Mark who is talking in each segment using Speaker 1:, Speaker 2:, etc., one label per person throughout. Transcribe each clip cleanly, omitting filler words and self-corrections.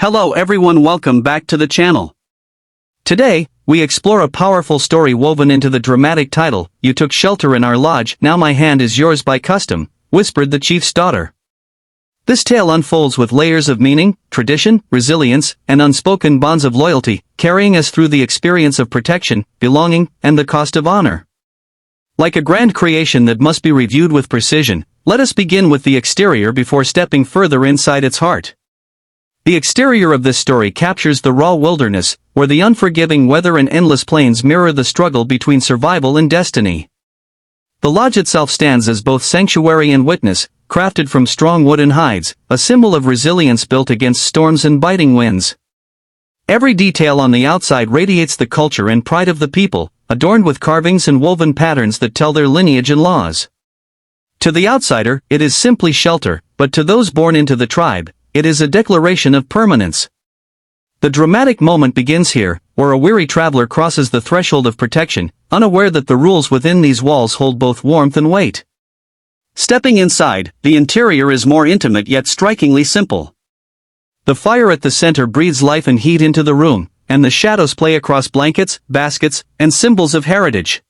Speaker 1: Hello everyone, welcome back to the channel. Today, we explore a powerful story woven into the dramatic title, "You Took Shelter in Our Lodge, Now My Hand is Yours by Custom," whispered the chief's daughter. This tale unfolds with layers of meaning, tradition, resilience, and unspoken bonds of loyalty, carrying us through the experience of protection, belonging, and the cost of honor. Like a grand creation that must be reviewed with precision, let us begin with the exterior before stepping further inside its heart. The exterior of this story captures the raw wilderness, where the unforgiving weather and endless plains mirror the struggle between survival and destiny. The lodge itself stands as both sanctuary and witness, crafted from strong wooden hides, a symbol of resilience built against storms and biting winds. Every detail on the outside radiates the culture and pride of the people, adorned with carvings and woven patterns that tell their lineage and laws. To the outsider, it is simply shelter, but to those born into the tribe, it is a declaration of permanence. The dramatic moment begins here, where a weary traveler crosses the threshold of protection, unaware that the rules within these walls hold both warmth and weight. Stepping inside, the interior is more intimate yet strikingly simple. The fire at the center breathes life and heat into the room, and the shadows play across blankets, baskets, and symbols of heritage.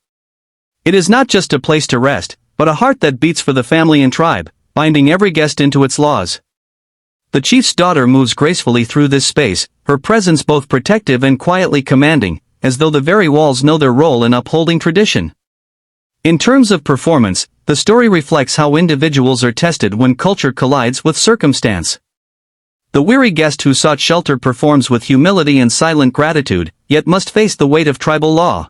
Speaker 1: It is not just a place to rest, but a heart that beats for the family and tribe, binding every guest into its laws. The chief's daughter moves gracefully through this space, her presence both protective and quietly commanding, as though the very walls know their role in upholding tradition. In terms of performance, the story reflects how individuals are tested when culture collides with circumstance. The weary guest who sought shelter performs with humility and silent gratitude, yet must face the weight of tribal law.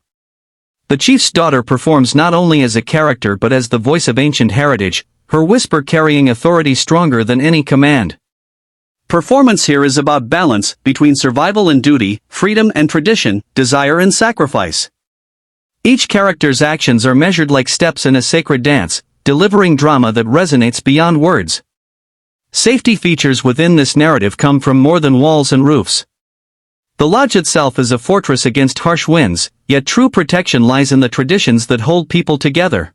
Speaker 1: The chief's daughter performs not only as a character but as the voice of ancient heritage, her whisper carrying authority stronger than any command. Performance here is about balance between survival and duty, freedom and tradition, desire and sacrifice. Each character's actions are measured like steps in a sacred dance, delivering drama that resonates beyond words. Safety features within this narrative come from more than walls and roofs. The lodge itself is a fortress against harsh winds, yet true protection lies in the traditions that hold people together.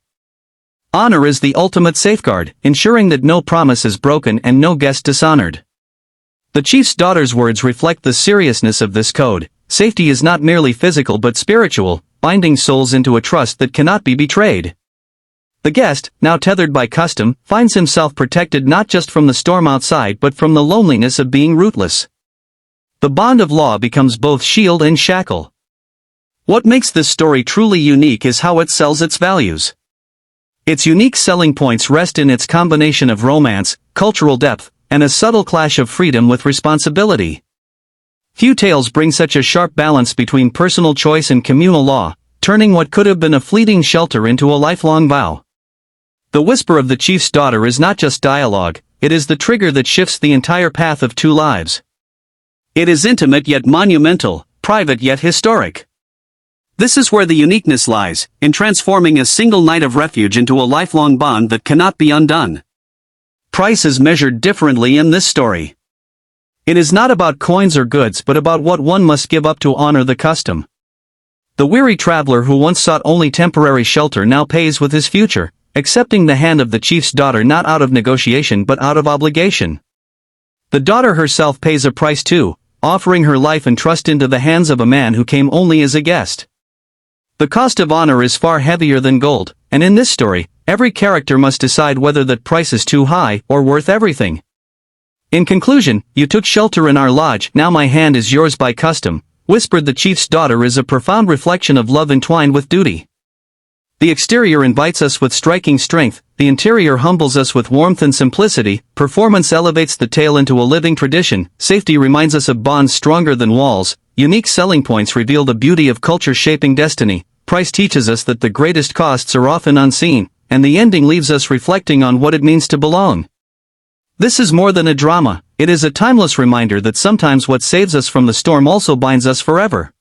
Speaker 1: Honor is the ultimate safeguard, ensuring that no promise is broken and no guest dishonored. The chief's daughter's words reflect the seriousness of this code. Safety is not merely physical but spiritual, binding souls into a trust that cannot be betrayed. The guest, now tethered by custom, finds himself protected not just from the storm outside but from the loneliness of being rootless. The bond of law becomes both shield and shackle. What makes this story truly unique is how it sells its values. Its unique selling points rest in its combination of romance, cultural depth, and a subtle clash of freedom with responsibility. Few tales bring such a sharp balance between personal choice and communal law, turning what could have been a fleeting shelter into a lifelong vow. The whisper of the chief's daughter is not just dialogue, it is the trigger that shifts the entire path of two lives. It is intimate yet monumental, private yet historic. This is where the uniqueness lies, in transforming a single night of refuge into a lifelong bond that cannot be undone. Price is measured differently in this story. It is not about coins or goods but about what one must give up to honor the custom. The weary traveler who once sought only temporary shelter now pays with his future, accepting the hand of the chief's daughter not out of negotiation but out of obligation. The daughter herself pays a price too, offering her life and trust into the hands of a man who came only as a guest. The cost of honor is far heavier than gold, and in this story, every character must decide whether that price is too high or worth everything. In conclusion, "You took shelter in our lodge, now my hand is yours by custom," whispered the chief's daughter is a profound reflection of love entwined with duty. The exterior invites us with striking strength, the interior humbles us with warmth and simplicity, performance elevates the tale into a living tradition, safety reminds us of bonds stronger than walls, unique selling points reveal the beauty of culture shaping destiny, price teaches us that the greatest costs are often unseen, and the ending leaves us reflecting on what it means to belong. This is more than a drama, it is a timeless reminder that sometimes what saves us from the storm also binds us forever.